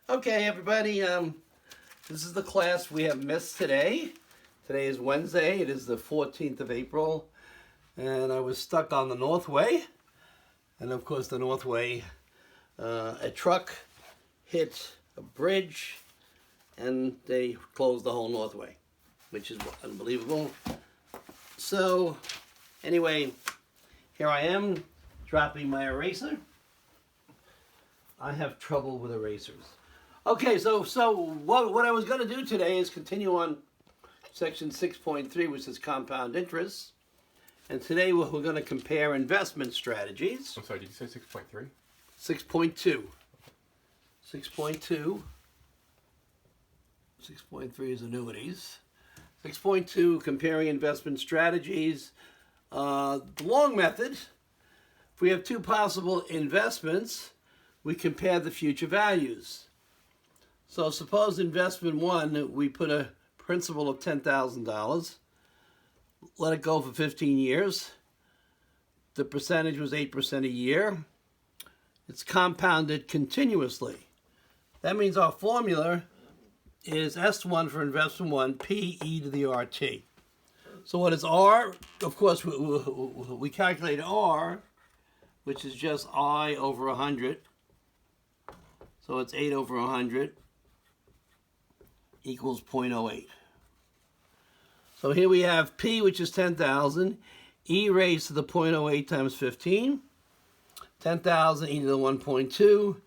Okay, everybody, this is the class we have missed today. Today is Wednesday. It is the 14th of April, and I was stuck on the Northway. And of course, the Northway, a truck hit a bridge, and they closed the whole Northway, which is unbelievable. So, anyway, here I am, dropping my eraser. I have trouble with erasers. Okay, so what I was going to do today is continue on section 6.3, which is compound interest. And today we're going to compare investment strategies. I'm sorry, did you say 6.3? 6.2. 6.2. 6.3 is annuities. 6.2, comparing investment strategies. The long method, if we have two possible investments, we compare the future values. So suppose investment one, we put a principal of $10,000, let it go for 15 years. The percentage was 8% a year. It's compounded continuously. That means our formula is S1 for investment one, P e to the RT. So what is R? Of course, we calculate R, which is just I over 100. So it's 8 over 100 equals 0.08. So here we have P, which is 10,000, E raised to the 0.08 times 15, 10,000 e to the 1.2,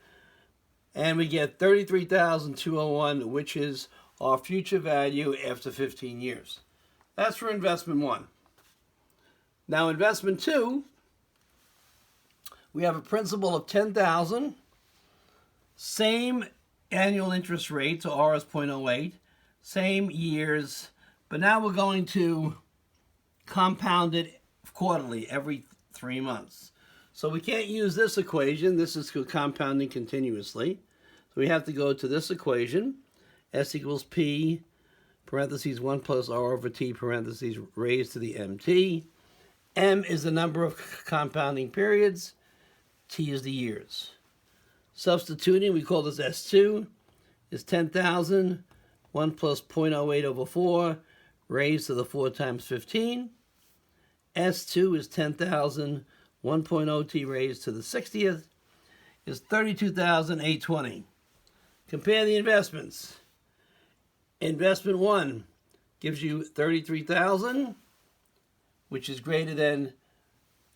and we get 33,201, which is our future value after 15 years. That's for investment one. Now investment two, we have a principal of 10,000, same annual interest rate, so R is 0.08, same years, but now we're going to compound it quarterly, every 3 months. So we can't use this equation. This is compounding continuously. So we have to go to this equation, S equals P, parentheses 1 plus R over T, parentheses raised to the MT. M is the number of compounding periods. T is the years. Substituting, we call this S2, is 10,000, 1 plus 0.08 over 4, raised to the 4 times 15. S2 is 10,000, 1.0t raised to the 60th, is 32,820. Compare the investments. Investment 1 gives you 33,000, which is greater than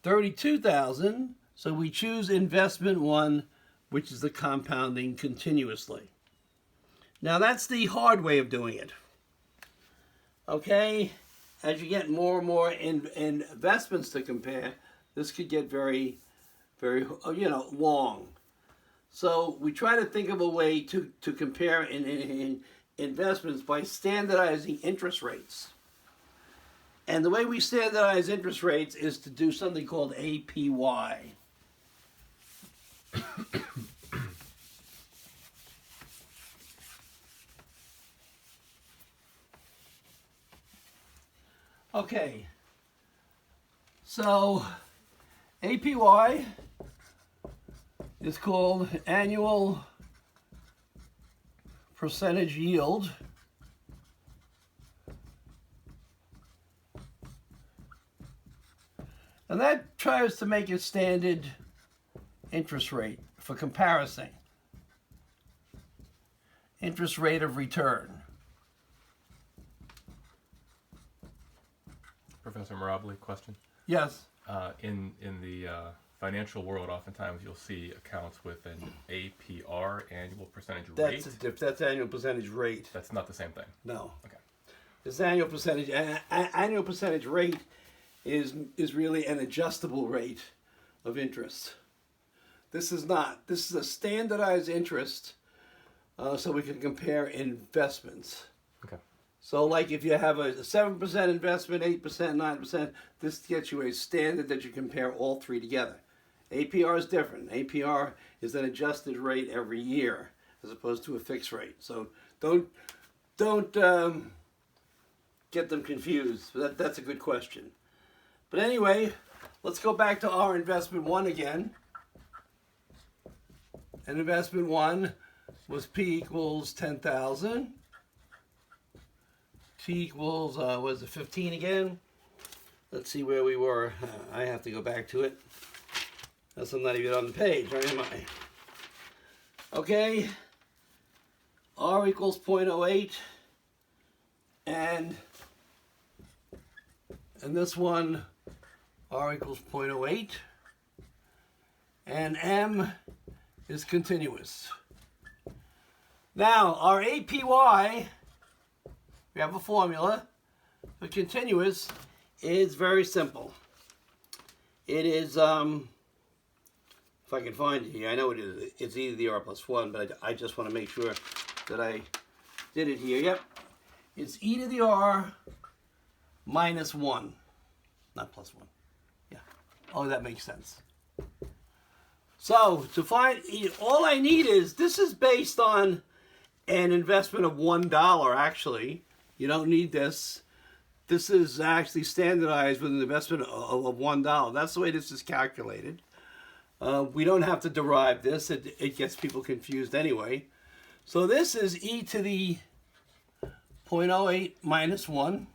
32,000, so we choose investment 1, which is the compounding continuously. Now that's the hard way of doing it. Okay, as you get more and more investments to compare, this could get very, very, long. So we try to think of a way to compare in investments by standardizing interest rates. And the way we standardize interest rates is to do something called APY. Okay, so APY is called annual percentage yield. And that tries to make a standard interest rate for comparison. Interest rate of return. Professor Mirabile, question. Yes. In the financial world, oftentimes you'll see accounts with an APR, annual percentage rate. That's annual percentage rate. That's not the same thing. No. Okay. This annual percentage rate is really an adjustable rate of interest. This is not. This is a standardized interest, so we can compare investments. Okay. So like if you have a 7% investment, 8%, 9%, this gets you a standard that you compare all three together. APR is different. APR is an adjusted rate every year as opposed to a fixed rate. So don't get them confused. That's a good question. But anyway, let's go back to our investment one again. And investment one, was P equals 10,000. T equals, was it 15 again? Let's see where we were. I have to go back to it. That's I'm not even on the page, or am I? Okay. R equals 0.08. And this one, R equals 0.08. And M is continuous. Now, our APY, we have a formula for continuous, is very simple. It is, if I can find it here, I know it is, it's either the R plus 1, but I just want to make sure that I did it here. Yep. It's e to the R minus 1. Not plus 1. Yeah. Oh, that makes sense. So, to find, all I need is, this is based on an investment of $1, actually. You don't need this. This is actually standardized with an investment of $1. That's the way this is calculated. We don't have to derive this. It gets people confused anyway. So this is e to the 0.08 minus 1.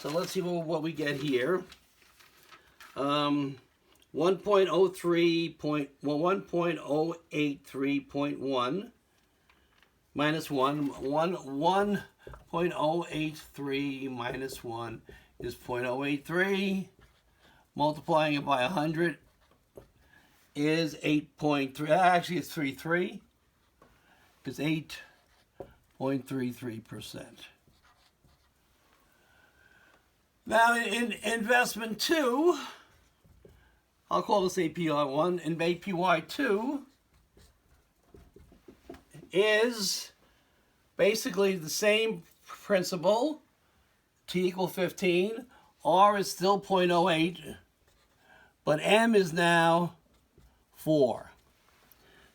So let's see what we get here. 1.83.1 minus 1.083 minus 1 is 0.083. Multiplying it by 100 is 8.3. Actually, it's 3.3. It's 8.33%. Now, in investment 2, I'll call this APY1, and APY2 is basically the same principle. T equal 15. R is still 0.08, but M is now 4.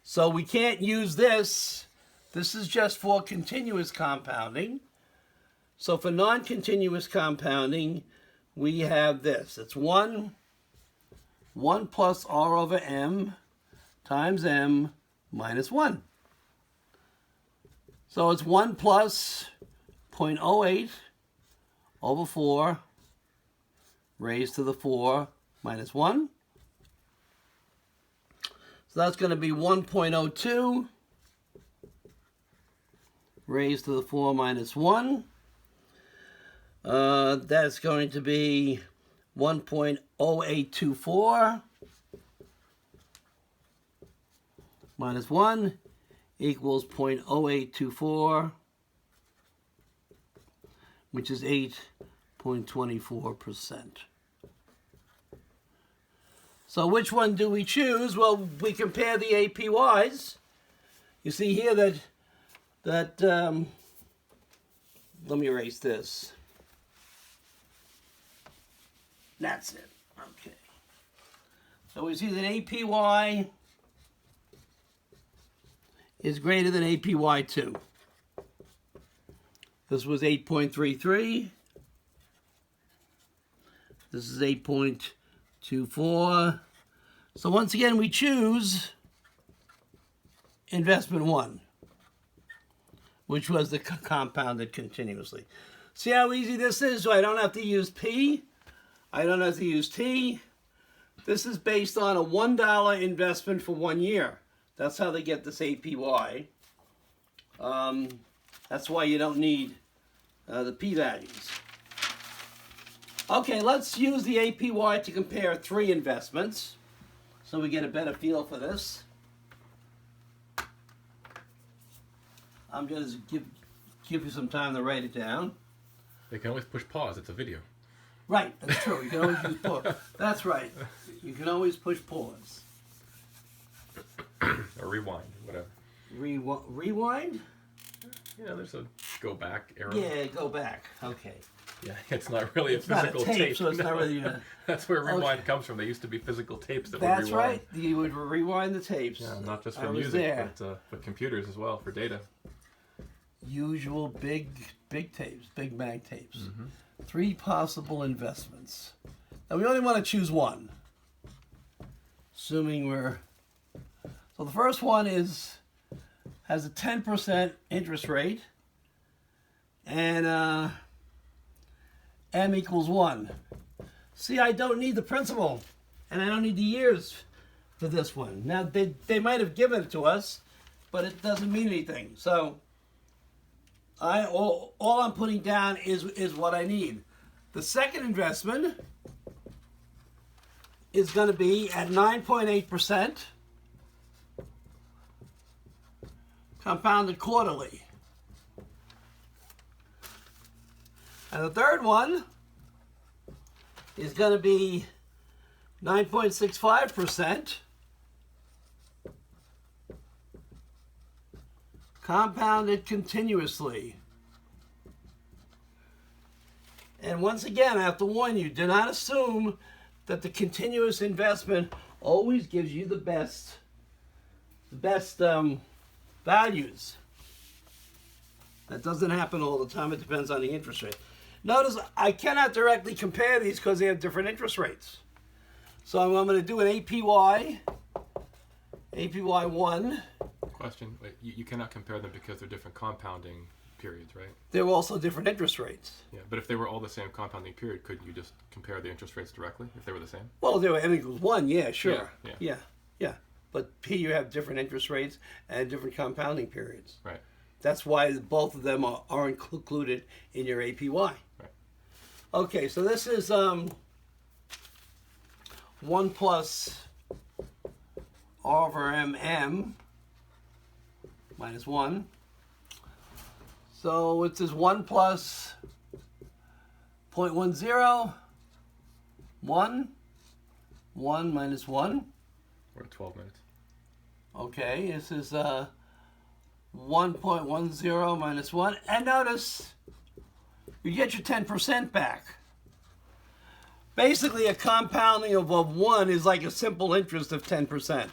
So we can't use this. This is just for continuous compounding. So for non-continuous compounding, we have this. It's 1 plus R over M times M minus 1. So it's 1 plus 0.08 over 4 raised to the 4 minus 1. So that's going to be 1.02 raised to the 4 minus 1. That's going to be 1.0824 minus 1 equals 0.0824, which is 8.24%. So which one do we choose? Well, we compare the APYs. You see here that let me erase this. That's it. Okay. So we see that APY is greater than APY2. This was 8.33. This is 8.24. So once again, we choose investment 1, which was the compounded continuously. See how easy this is? So I don't have to use P. I don't have to use T. This is based on a $1 investment for 1 year. That's how they get this APY. That's why you don't need the P values. Okay, let's use the APY to compare 3 investments so we get a better feel for this. I'm going to give you some time to write it down. They can always push pause. It's a video. Right, that's true. You can always use pause. That's right. You can always push pause. Or rewind, whatever. Rewind? Yeah, there's a go back arrow. Yeah, go back. Okay. Yeah, it's not really It's a physical not a tape, so it's not really a... That's where rewind comes from. There used to be physical tapes that would That's rewind. right. You would rewind the tapes. Yeah, not just I for was music, there. but for computers as well, for data. Usual big tapes, big mag tapes. Mm-hmm. 3 possible investments. Now we only want to choose 1. Assuming we're... So the first one is has a 10% interest rate, and M equals 1. See, I don't need the principal, and I don't need the years for this one. Now, they might have given it to us, but it doesn't mean anything. So, all I'm putting down is what I need. The second investment is going to be at 9.8%, compounded quarterly. And the third one is going to be 9.65%, compounded continuously. And once again, I have to warn you, do not assume that the continuous investment always gives you the best values. That doesn't happen all the time. It depends on the interest rate. Notice I cannot directly compare these because they have different interest rates. So I'm going to do an APY1. Question: wait, you cannot compare them because they're different compounding periods, right? They're also different interest rates. Yeah, but if they were all the same compounding period, couldn't you just compare the interest rates directly if they were the same? Well, they were M equals 1, yeah, sure. Yeah. But here you have different interest rates and different compounding periods. Right. That's why both of them are included in your APY. Right. Okay, so this is 1 plus R over MM minus 1. So it says 1 plus 0.10, 1, 1 minus 1. We're at 12 minutes. Okay, this is 1.10 minus 1. And notice, you get your 10% back. Basically, a compounding of 1 is like a simple interest of 10%.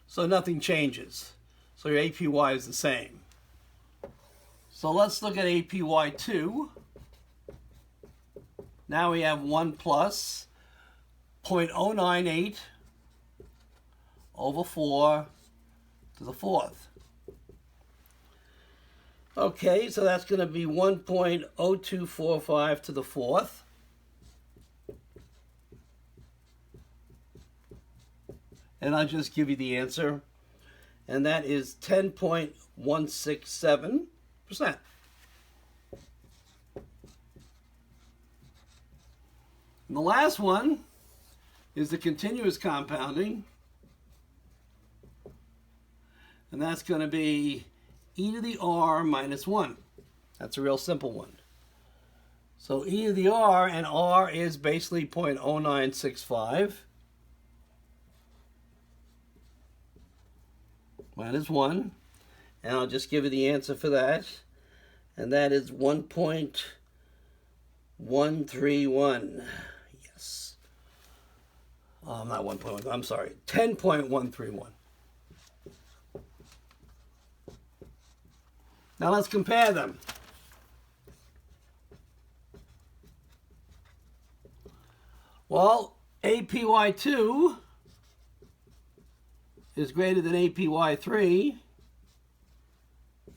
So nothing changes. So your APY is the same. So let's look at APY2. Now we have 1 plus 0.098 over 4 to the 4th. Okay, so that's going to be 1.0245 to the 4th. And I'll just give you the answer. And that is 10.167%. And the last one is the continuous compounding. And that's going to be e to the r minus 1. That's a real simple one. So e to the r, and r is basically 0.0965 minus 1. And I'll just give you the answer for that. And that is 1.131. Yes. Not 1.1, I'm sorry, 10.131. Now let's compare them. Well, APY2 is greater than APY3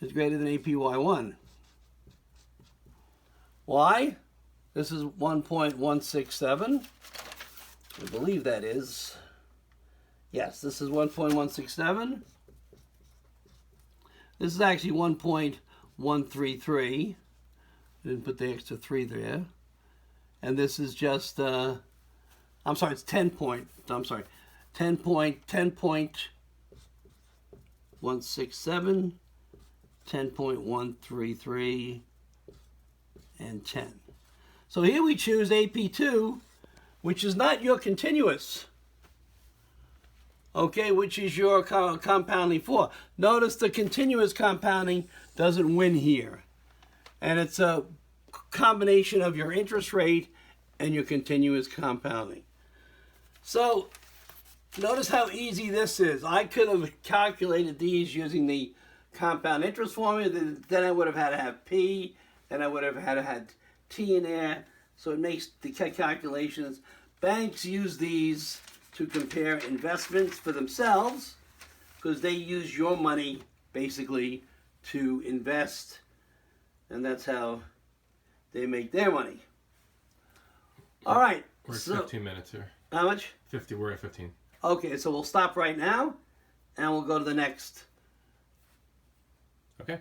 is greater than APY1. Why? This is 1.167. I believe that is. Yes, this is 1.167. This is actually 1.133. I didn't put the extra 3 there. And this is just, I'm sorry, it's 10.167, 10.133, and 10. So here we choose AP2, which is not your continuous. Okay, which is your compounding 4. Notice the continuous compounding doesn't win here. And it's a combination of your interest rate and your continuous compounding. So, notice how easy this is. I could have calculated these using the compound interest formula. Then I would have had to have P. Then I would have had to have T in there. So it makes the calculations. Banks use these to compare investments for themselves because they use your money basically to invest, and that's how they make their money. All right. We're at So, 15 minutes here. how much? 50. We're at 15. Okay, so we'll stop right now, and we'll go to the next. Okay.